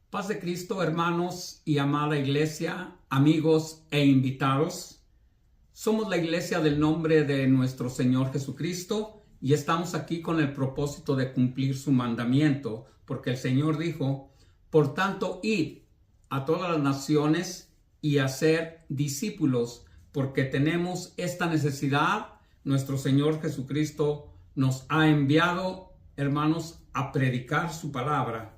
Paz de Cristo, hermanos y amada iglesia, amigos e invitados. Somos la iglesia del nombre de nuestro Señor Jesucristo y estamos aquí con el propósito de cumplir su mandamiento, porque el Señor dijo, por tanto, id a todas las naciones y hacer discípulos, porque tenemos esta necesidad. Nuestro Señor Jesucristo nos ha enviado, hermanos, a predicar su palabra.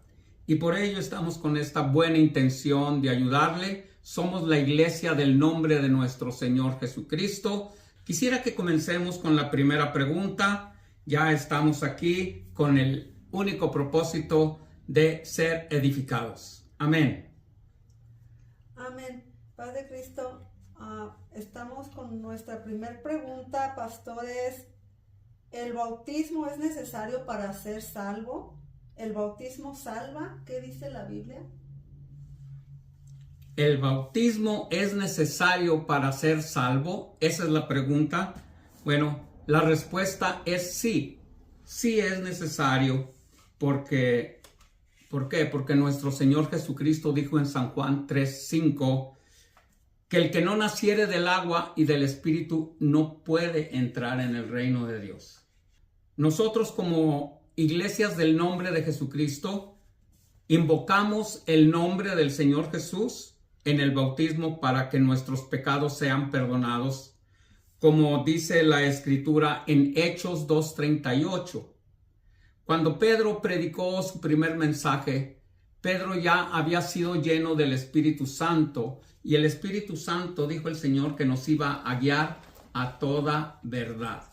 Y por ello estamos con esta buena intención de ayudarle. Somos la iglesia del nombre de nuestro Señor Jesucristo. Quisiera que comencemos con la primera pregunta. Ya estamos aquí con el único propósito de ser edificados. Amén. Amén. Padre Cristo, estamos con nuestra primera pregunta, pastores. ¿El bautismo es necesario para ser salvo? ¿El bautismo salva? ¿Qué dice la Biblia? ¿El bautismo es necesario para ser salvo? Esa es la pregunta. Bueno, la respuesta es sí. Sí es necesario porque... ¿Por qué? Porque nuestro Señor Jesucristo dijo en San Juan 3:5 que el que no naciere del agua y del Espíritu no puede entrar en el reino de Dios. Nosotros como iglesias del nombre de Jesucristo invocamos el nombre del Señor Jesús en el bautismo para que nuestros pecados sean perdonados, como dice la Escritura en Hechos 2:38. Cuando Pedro predicó su primer mensaje, Pedro ya había sido lleno del Espíritu Santo, y el Espíritu Santo, dijo el Señor, que nos iba a guiar a toda verdad.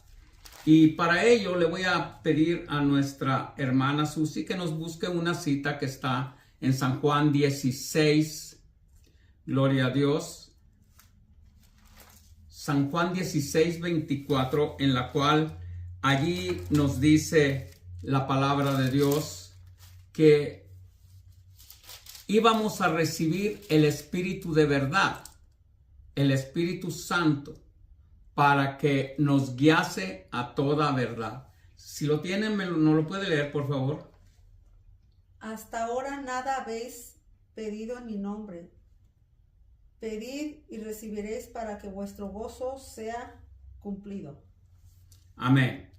Y para ello le voy a pedir a nuestra hermana Susi que nos busque una cita que está en San Juan 16, gloria a Dios, San Juan 16:24, en la cual allí nos dice la palabra de Dios que íbamos a recibir el Espíritu de verdad, el Espíritu Santo, para que nos guiase a toda verdad. Si lo tienen, ¿no lo puede leer, por favor? Hasta ahora nada habéis pedido en mi nombre. Pedid y recibiréis para que vuestro gozo sea cumplido. Amén.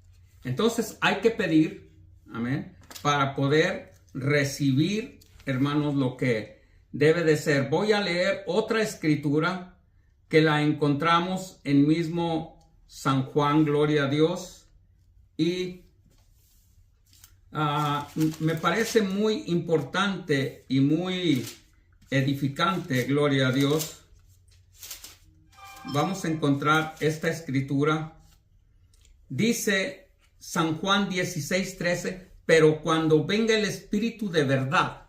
Entonces hay que pedir, amén, para poder recibir, hermanos, lo que debe de ser. Voy a leer otra escritura que la encontramos en mismo San Juan, gloria a Dios, y me parece muy importante y muy edificante, gloria a Dios. Vamos a encontrar esta escritura. Dice San Juan 16:13, pero cuando venga el Espíritu de verdad,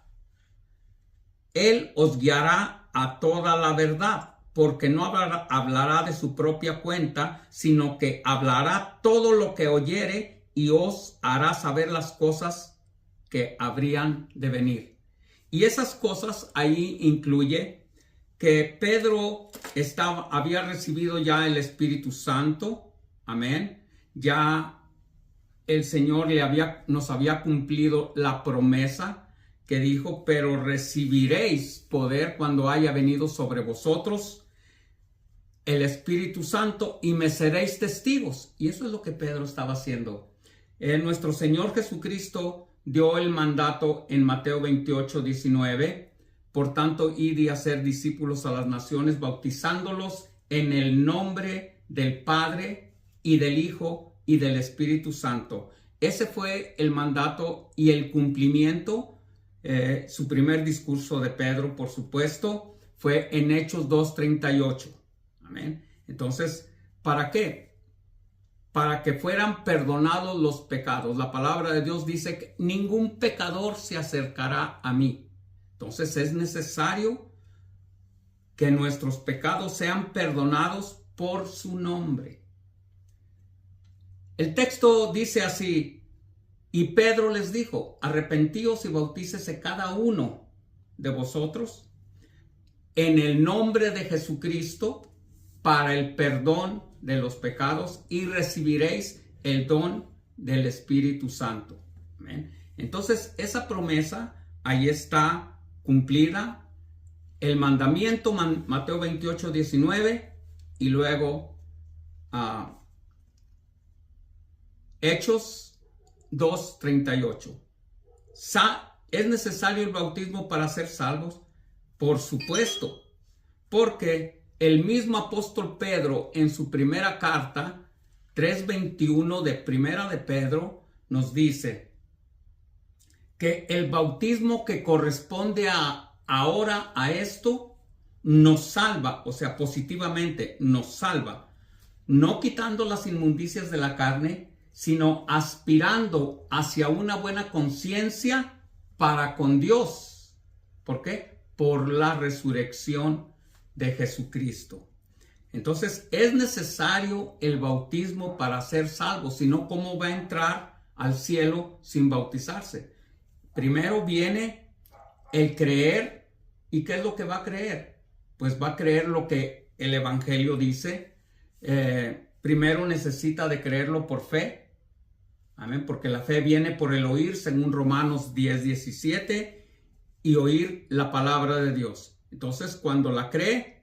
Él os guiará a toda la verdad, porque no hablará de su propia cuenta, sino que hablará todo lo que oyere y os hará saber las cosas que habrían de venir. Y esas cosas ahí incluye que Pedro había recibido ya el Espíritu Santo, amén. Ya el Señor nos había cumplido la promesa que dijo, pero recibiréis poder cuando haya venido sobre vosotros el Espíritu Santo y me seréis testigos. Y eso es lo que Pedro estaba haciendo. Nuestro Señor Jesucristo dio el mandato en Mateo 28:19. Por tanto, id y hacer discípulos a las naciones, bautizándolos en el nombre del Padre y del Hijo y del Espíritu Santo. Ese fue el mandato y el cumplimiento. Su primer discurso de Pedro, por supuesto, fue en Hechos 2:38. Amén. Entonces, ¿para qué? Para que fueran perdonados los pecados. La palabra de Dios dice que ningún pecador se acercará a mí. Entonces es necesario que nuestros pecados sean perdonados por su nombre. El texto dice así, y Pedro les dijo, arrepentíos y bautícese cada uno de vosotros en el nombre de Jesucristo para el perdón de los pecados y recibiréis el don del Espíritu Santo. Amén. Entonces, esa promesa ahí está cumplida el mandamiento, Mateo 28, 19, y luego Hechos 2, 38. ¿Es necesario el bautismo para ser salvos? Por supuesto, porque el mismo apóstol Pedro en su primera carta, 3:21 de Primera de Pedro, nos dice que el bautismo que corresponde ahora a esto nos salva, o sea, positivamente nos salva, no quitando las inmundicias de la carne, sino aspirando hacia una buena conciencia para con Dios. ¿Por qué? Por la resurrección de Jesucristo. Entonces, es necesario el bautismo para ser salvo, si no, ¿cómo va a entrar al cielo sin bautizarse? Primero viene el creer. ¿Y qué es lo que va a creer? Pues va a creer lo que el Evangelio dice. Primero necesita de creerlo por fe. Amén. Porque la fe viene por el oír, según Romanos 10, 17, y oír la palabra de Dios. Entonces, cuando la cree,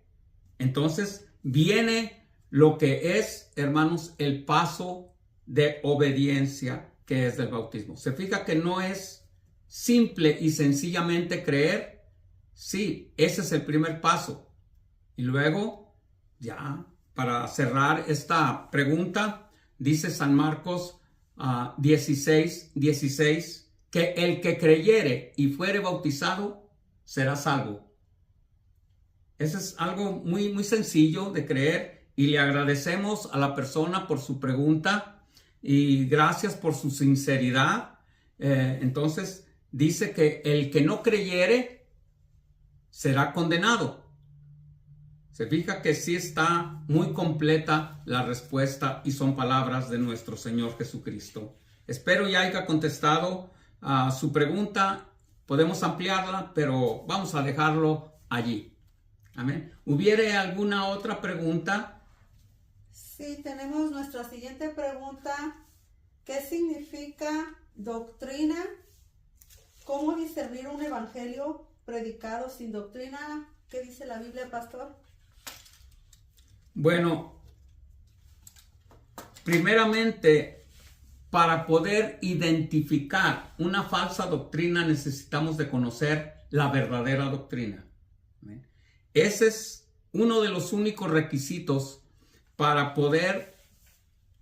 entonces viene lo que es, hermanos, el paso de obediencia que es del bautismo. Se fija que no es simple y sencillamente creer. Sí, ese es el primer paso. Y luego, ya, para cerrar esta pregunta, dice San Marcos 16, 16, que el que creyere y fuere bautizado será salvo. Eso es algo muy, muy sencillo de creer, y le agradecemos a la persona por su pregunta y gracias por su sinceridad. Entonces, dice que el que no creyere será condenado. Se fija que sí está muy completa la respuesta y son palabras de nuestro Señor Jesucristo. Espero ya haya contestado a su pregunta. Podemos ampliarla, pero vamos a dejarlo allí. Amén. ¿Hubiere alguna otra pregunta? Sí, tenemos nuestra siguiente pregunta. ¿Qué significa doctrina? ¿Cómo discernir un evangelio predicado sin doctrina? ¿Qué dice la Biblia, pastor? Bueno, primeramente, para poder identificar una falsa doctrina necesitamos de conocer la verdadera doctrina. ¿Amén? Ese es uno de los únicos requisitos para poder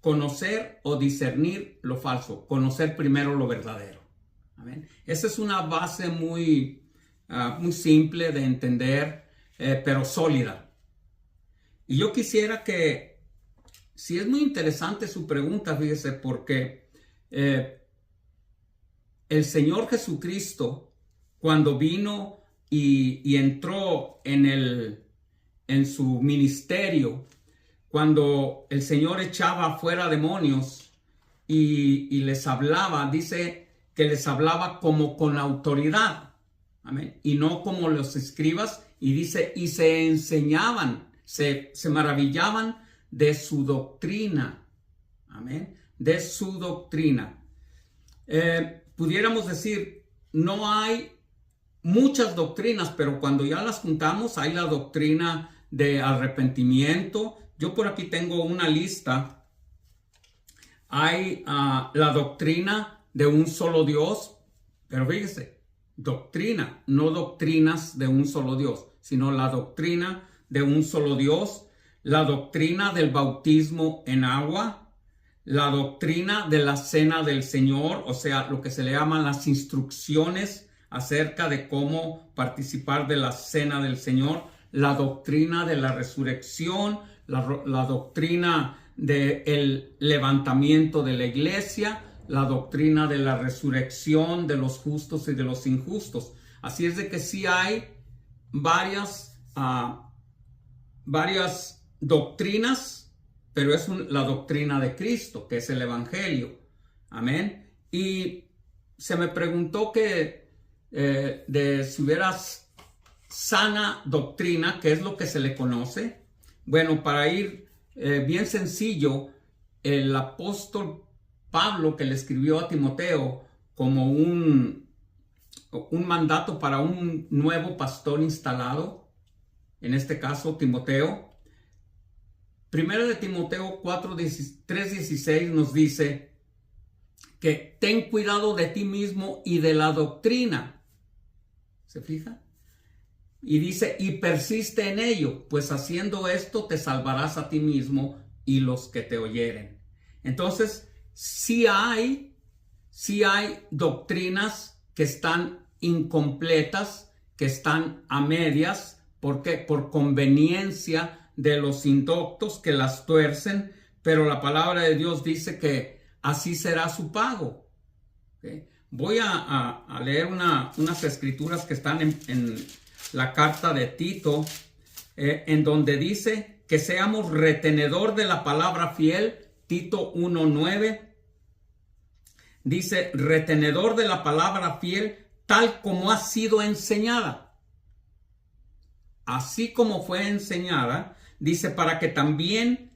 conocer o discernir lo falso. Conocer primero lo verdadero. ¿Amén? Esa es una base muy simple de entender, pero sólida. Y yo quisiera que, si es muy interesante su pregunta, fíjese, porque el Señor Jesucristo, cuando vino y entró en su ministerio, cuando el Señor echaba fuera demonios y les hablaba, dice que les hablaba como con autoridad, amén, y no como los escribas, y dice, y se enseñaban, se maravillaban de su doctrina, amén, de su doctrina. Pudiéramos decir, no hay muchas doctrinas, pero cuando ya las juntamos, hay la doctrina de arrepentimiento. Yo por aquí tengo una lista. Hay la doctrina de un solo Dios, pero fíjese, doctrina, no doctrinas de un solo Dios, sino la doctrina de un solo Dios, la doctrina del bautismo en agua, la doctrina de la cena del Señor, o sea, lo que se le llaman las instrucciones acerca de cómo participar de la cena del Señor, la doctrina de la resurrección, la doctrina del levantamiento de la iglesia, la doctrina de la resurrección de los justos y de los injustos. Así es de que sí hay varias doctrinas, pero es la doctrina de Cristo, que es el Evangelio. Amén. Y se me preguntó que de si hubiera sana doctrina, ¿qué es lo que se le conoce? Bueno, para ir bien sencillo, el apóstol Pablo, que le escribió a Timoteo como un un mandato para un nuevo pastor instalado, en este caso Timoteo. Primero de Timoteo 3:16 nos dice que ten cuidado de ti mismo y de la doctrina. ¿Se fija? Y dice, y persiste en ello, pues haciendo esto te salvarás a ti mismo y los que te oyeren. Entonces, sí hay doctrinas que están incompletas, que están a medias, porque por conveniencia de los indoctos que las tuercen, pero la palabra de Dios dice que así será su pago. ¿Okay? Voy a leer unas escrituras que están en la carta de Tito, en donde dice que seamos retenedor de la palabra fiel. Tito 1:9 dice, retenedor de la palabra fiel tal como ha sido enseñada. Así como fue enseñada, dice, para que también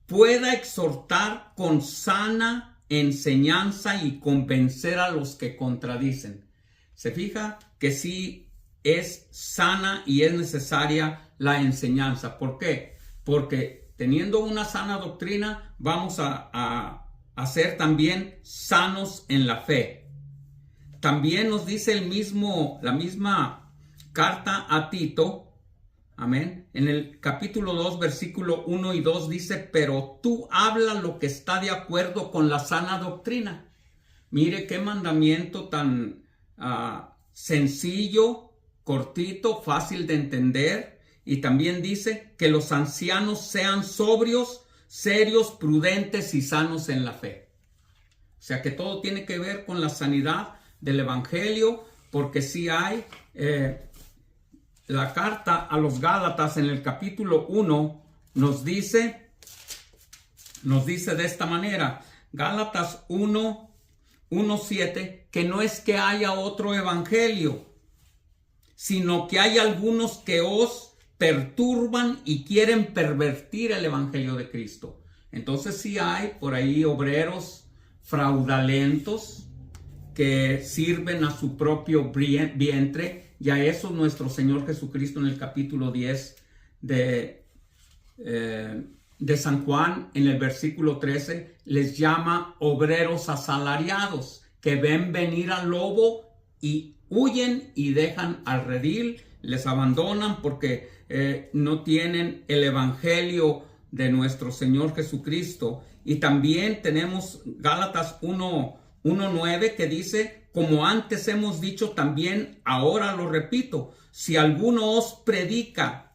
pueda exhortar con sana enseñanza y convencer a los que contradicen. Se fija que sí es sana y es necesaria la enseñanza. ¿Por qué? Porque teniendo una sana doctrina vamos a ser también sanos en la fe. También nos dice la misma carta a Tito, amén, en el capítulo 2, versículo 1 y 2 dice, pero tú habla lo que está de acuerdo con la sana doctrina. Mire qué mandamiento tan sencillo, cortito, fácil de entender. Y también dice que los ancianos sean sobrios, serios, prudentes y sanos en la fe. O sea que todo tiene que ver con la sanidad del evangelio, porque sí hay la carta a los Gálatas en el capítulo 1 nos dice de esta manera, Gálatas 1:7, que no es que haya otro evangelio, sino que hay algunos que os perturban y quieren pervertir el evangelio de Cristo. Entonces sí hay por ahí obreros fraudulentos que sirven a su propio vientre, y a eso nuestro Señor Jesucristo en el capítulo 10 de San Juan, en el versículo 13, les llama obreros asalariados, que ven venir al lobo y huyen y dejan al redil, les abandonan porque no tienen el evangelio de nuestro Señor Jesucristo. Y también tenemos Gálatas 1:9 que dice, como antes hemos dicho también, ahora lo repito, si alguno os predica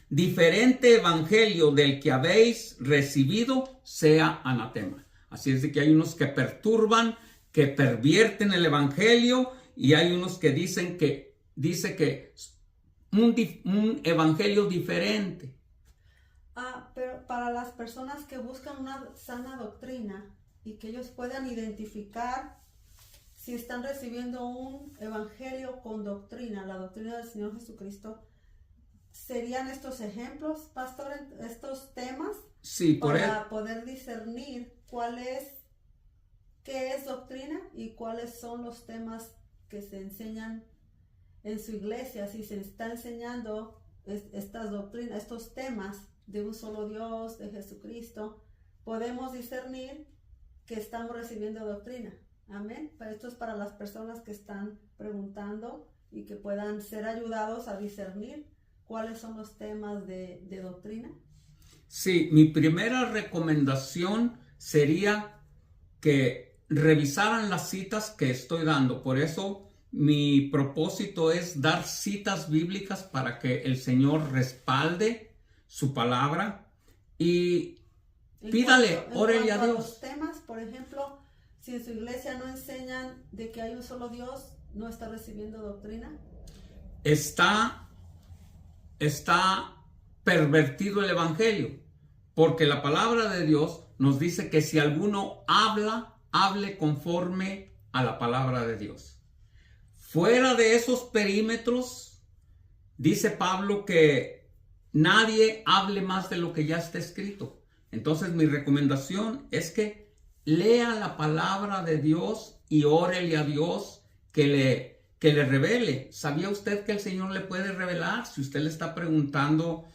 diferente evangelio del que habéis recibido, sea anatema. Así es de que hay unos que perturban, que pervierten el evangelio, y hay unos que dice que un evangelio diferente. Pero para las personas que buscan una sana doctrina y que ellos puedan identificar si están recibiendo un evangelio con doctrina, la doctrina del Señor Jesucristo, ¿serían estos ejemplos, pastor, estos temas? Sí, para poder discernir qué es doctrina y cuáles son los temas que se enseñan en su iglesia? Si se está enseñando estas doctrinas, estos temas de un solo Dios, de Jesucristo, podemos discernir que estamos recibiendo doctrina. Amén. Pero esto es para las personas que están preguntando y que puedan ser ayudados a discernir cuáles son los temas de doctrina. Sí, mi primera recomendación sería que revisaran las citas que estoy dando. Por eso mi propósito es dar citas bíblicas para que el Señor respalde su palabra y pídale, órale a Dios. Los temas, por ejemplo, si en su iglesia no enseñan de que hay un solo Dios, ¿no está recibiendo doctrina? Está pervertido el evangelio, porque la palabra de Dios nos dice que si alguno hable conforme a la palabra de Dios. Fuera de esos perímetros, dice Pablo que nadie hable más de lo que ya está escrito. Entonces mi recomendación es que lea la palabra de Dios y órele a Dios que le revele. ¿Sabía usted que el Señor le puede revelar? Si usted le está preguntando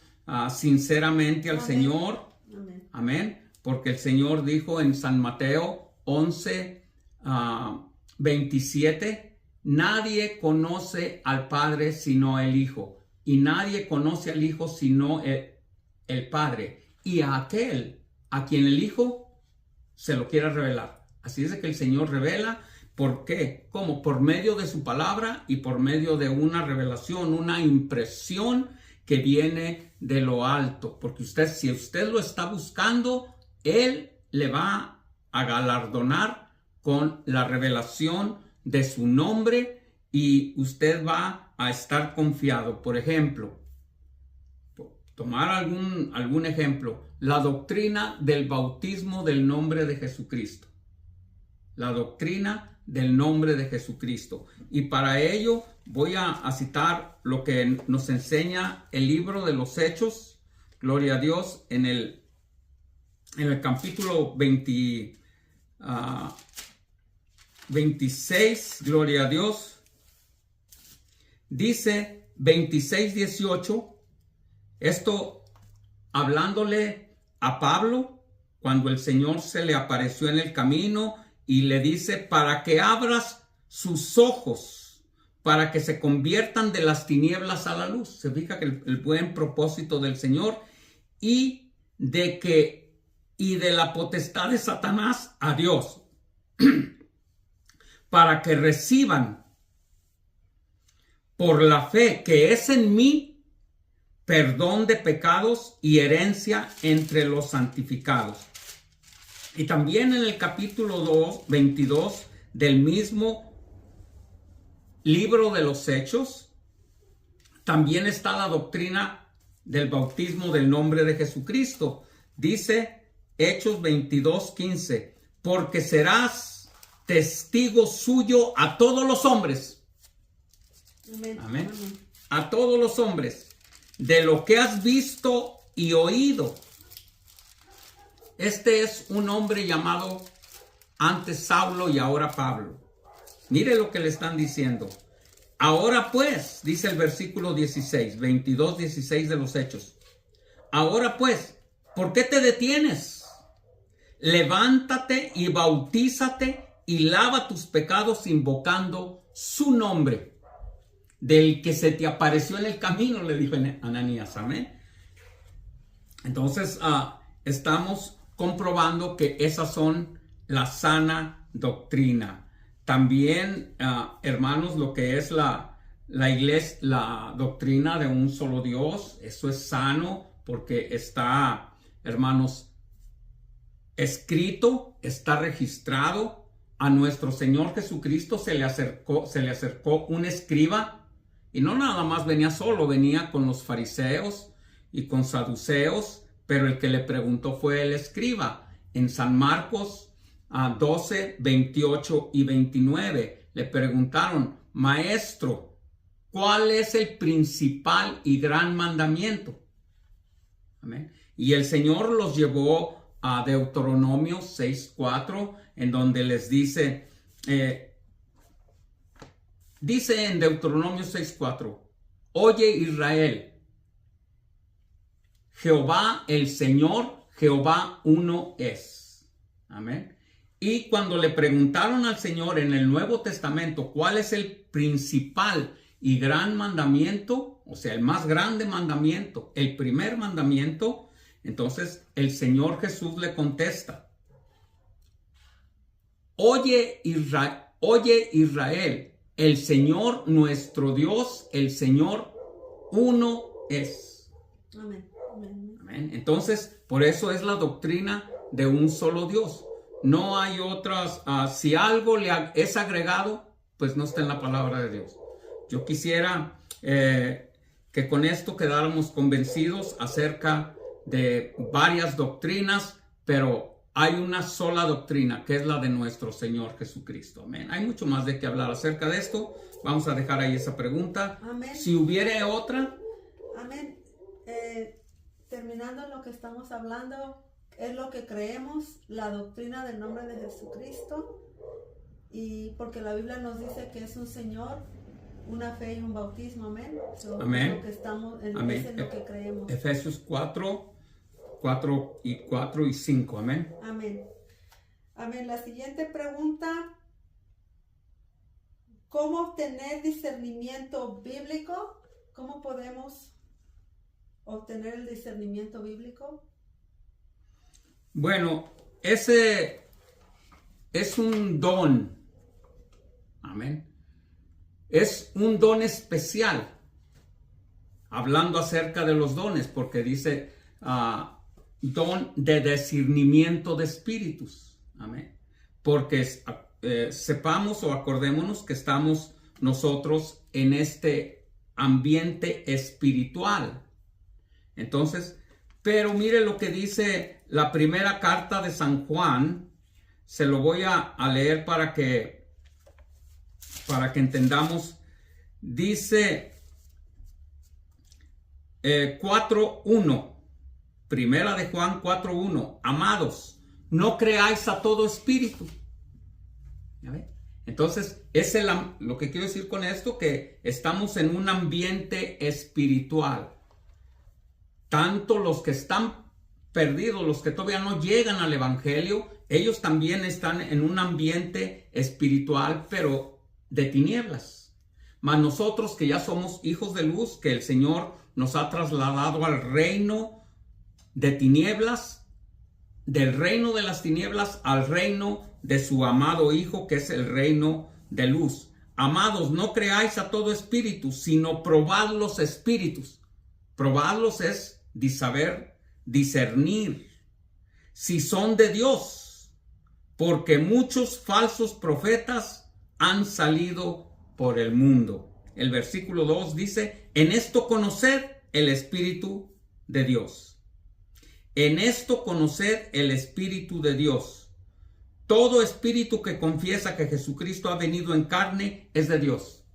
sinceramente al Señor. Amén. Amén. Porque el Señor dijo en San Mateo 11, 27, nadie conoce al Padre sino el Hijo, y nadie conoce al Hijo sino el Padre, y a aquel a quien el Hijo se lo quiera revelar. Así es de que el Señor revela. ¿Por qué? ¿Cómo? Por medio de su palabra y por medio de una revelación, una impresión que viene de lo alto. Porque si usted lo está buscando, Él le va a galardonar con la revelación de su nombre y usted va a estar confiado. Por ejemplo, tomar algún ejemplo, la doctrina del bautismo del nombre de Jesucristo. La doctrina del nombre de Jesucristo. Y para ello voy a citar lo que nos enseña el libro de los Hechos, gloria a Dios, en el capítulo 26, gloria a Dios. Dice 26:18, esto hablándole a Pablo cuando el Señor se le apareció en el camino y le dice, para que abras sus ojos, para que se conviertan de las tinieblas a la luz. Se fija que el buen propósito del Señor, y de la potestad de Satanás a Dios, para que reciban por la fe que es en mí perdón de pecados y herencia entre los santificados. Y también en el capítulo 22 del mismo libro de los Hechos, también está la doctrina del bautismo del nombre de Jesucristo. Dice Hechos 22:15, porque serás testigo suyo a todos los hombres. Amén. Amén. Amén. A todos los hombres, de lo que has visto y oído. Este es un hombre llamado antes Saulo y ahora Pablo. Mire lo que le están diciendo. Ahora pues, dice el versículo 16, 22:16 de los Hechos. Ahora pues, ¿por qué te detienes? Levántate y bautízate y lava tus pecados invocando su nombre, del que se te apareció en el camino, le dijo Ananías. Amén. Entonces, estamos comprobando que esas son la sana doctrina. También, hermanos, lo que es la iglesia, la doctrina de un solo Dios, eso es sano porque está, hermanos, escrito, está registrado. A nuestro Señor Jesucristo se le acercó un escriba, y no nada más venía solo, venía con los fariseos y con saduceos, pero el que le preguntó fue el escriba. En San Marcos 12, 28 y 29 le preguntaron, maestro, ¿cuál es el principal y gran mandamiento? Amén. Y el Señor los llevó a Deuteronomio 6:4, en donde les dice, dice en Deuteronomio 6:4, oye Israel, Jehová el Señor, Jehová uno es. Amén. Y cuando le preguntaron al Señor en el Nuevo Testamento cuál es el principal y gran mandamiento, o sea, el más grande mandamiento, el primer mandamiento, entonces el Señor Jesús le contesta, oye Israel, el Señor nuestro Dios, el Señor uno es. Amén. Amén. Amén. Entonces, por eso es la doctrina de un solo Dios. No hay otras, si algo le es agregado, pues no está en la palabra de Dios. Yo quisiera que con esto quedáramos convencidos acerca de varias doctrinas, pero hay una sola doctrina, que es la de nuestro Señor Jesucristo. Amén. Hay mucho más de qué hablar acerca de esto. Vamos a dejar ahí esa pregunta. Amén. Si hubiere otra. Amén. Terminando lo que estamos hablando, es lo que creemos, la doctrina del nombre de Jesucristo. y porque la Biblia nos dice que es un Señor, una fe y un bautismo, amén. Amén. Lo que estamos, Amén. es en lo que creemos. Efesios 4 y 5, amén. Amén. Amén. La siguiente pregunta: ¿cómo obtener discernimiento bíblico? ¿Cómo podemos obtener el discernimiento bíblico? Bueno, ese es un don. Amén. Es un don especial. Hablando acerca de los dones, porque dice don de discernimiento de espíritus. Amén. Porque sepamos o acordémonos que estamos nosotros en este ambiente espiritual. Entonces, pero mire lo que dice la primera carta de San Juan. Se lo voy a leer para que entendamos. Dice 4:1. Primera de Juan 4:1. Amados, no creáis a todo espíritu. ¿Ya ve? Entonces, es lo que quiero decir con esto, que estamos en un ambiente espiritual. Tanto los que están perdidos, los que todavía no llegan al evangelio, ellos también están en un ambiente espiritual, pero de tinieblas. Mas nosotros que ya somos hijos de luz, que el Señor nos ha trasladado al reino de tinieblas, del reino de las tinieblas al reino de su amado Hijo, que es el reino de luz. Amados, no creáis a todo espíritu, sino probad los espíritus. Probarlos es saber discernir si son de Dios, porque muchos falsos profetas han salido por el mundo. El versículo 2 dice: en esto conoced el Espíritu de Dios. En esto conoced el Espíritu de Dios. Todo espíritu que confiesa que Jesucristo ha venido en carne es de Dios.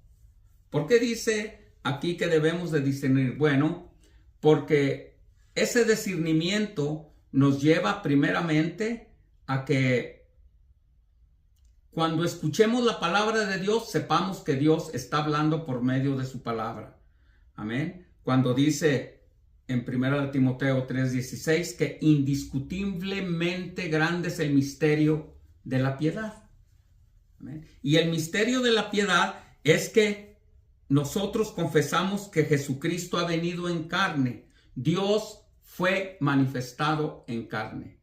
¿Por qué dice aquí que debemos de discernir? Bueno, porque ese discernimiento nos lleva primeramente a que cuando escuchemos la palabra de Dios, sepamos que Dios está hablando por medio de su palabra. Amén. Cuando dice en 1 Timoteo 3:16 que indiscutiblemente grande es el misterio de la piedad. Amén. Y el misterio de la piedad es que nosotros confesamos que Jesucristo ha venido en carne. Dios fue manifestado en carne.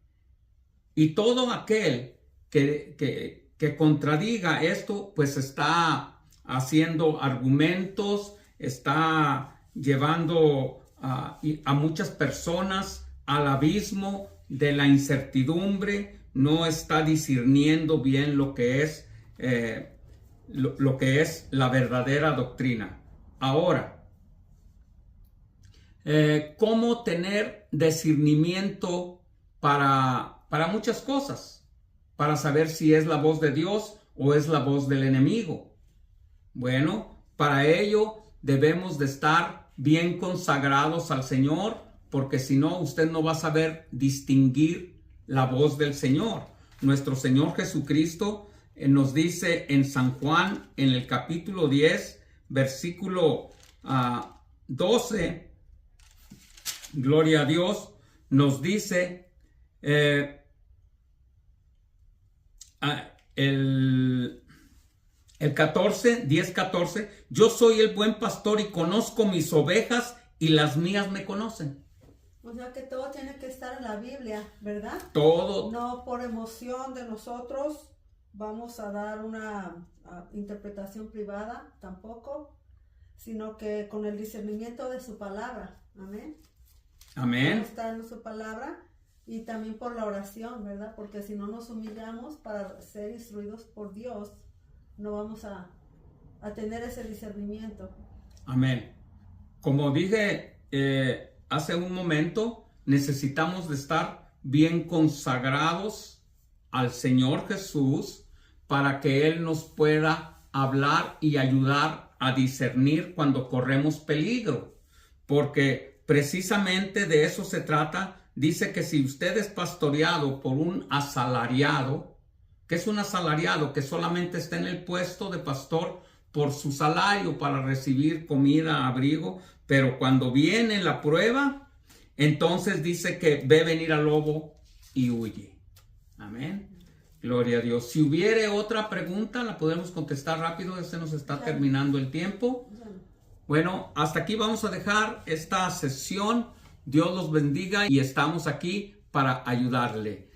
Y todo aquel que contradiga esto, pues está haciendo argumentos, está llevando a muchas personas al abismo de la incertidumbre, no está discerniendo bien lo que es la verdadera doctrina. Ahora, ¿cómo tener discernimiento para muchas cosas? Para saber si es la voz de Dios o es la voz del enemigo. Bueno, para ello debemos de estar bien consagrados al Señor, porque si no, usted no va a saber distinguir la voz del Señor. Nuestro Señor Jesucristo nos dice en San Juan, en el capítulo 10, versículo 12, gloria a Dios, nos dice el 10:14, yo soy el buen pastor y conozco mis ovejas y las mías me conocen. O sea que todo tiene que estar en la Biblia, ¿verdad? Todo. No por emoción de nosotros vamos a dar una interpretación privada, tampoco, sino que con el discernimiento de su palabra. Amén. Amén. Está en su palabra. Y también por la oración, ¿verdad? Porque si no nos humillamos para ser instruidos por Dios, no vamos a tener ese discernimiento. Amén. Como dije hace un momento, necesitamos de estar bien consagrados al Señor Jesús para que Él nos pueda hablar y ayudar a discernir cuando corremos peligro. Porque precisamente de eso se trata. Dice que si usted es pastoreado por un asalariado, que es un asalariado que solamente está en el puesto de pastor por su salario para recibir comida, abrigo, pero cuando viene la prueba, entonces dice que ve venir al lobo y huye. Amén. Gloria a Dios. Si hubiere otra pregunta, la podemos contestar rápido, se nos está terminando el tiempo. Bueno, hasta aquí vamos a dejar esta sesión. Dios los bendiga y estamos aquí para ayudarle.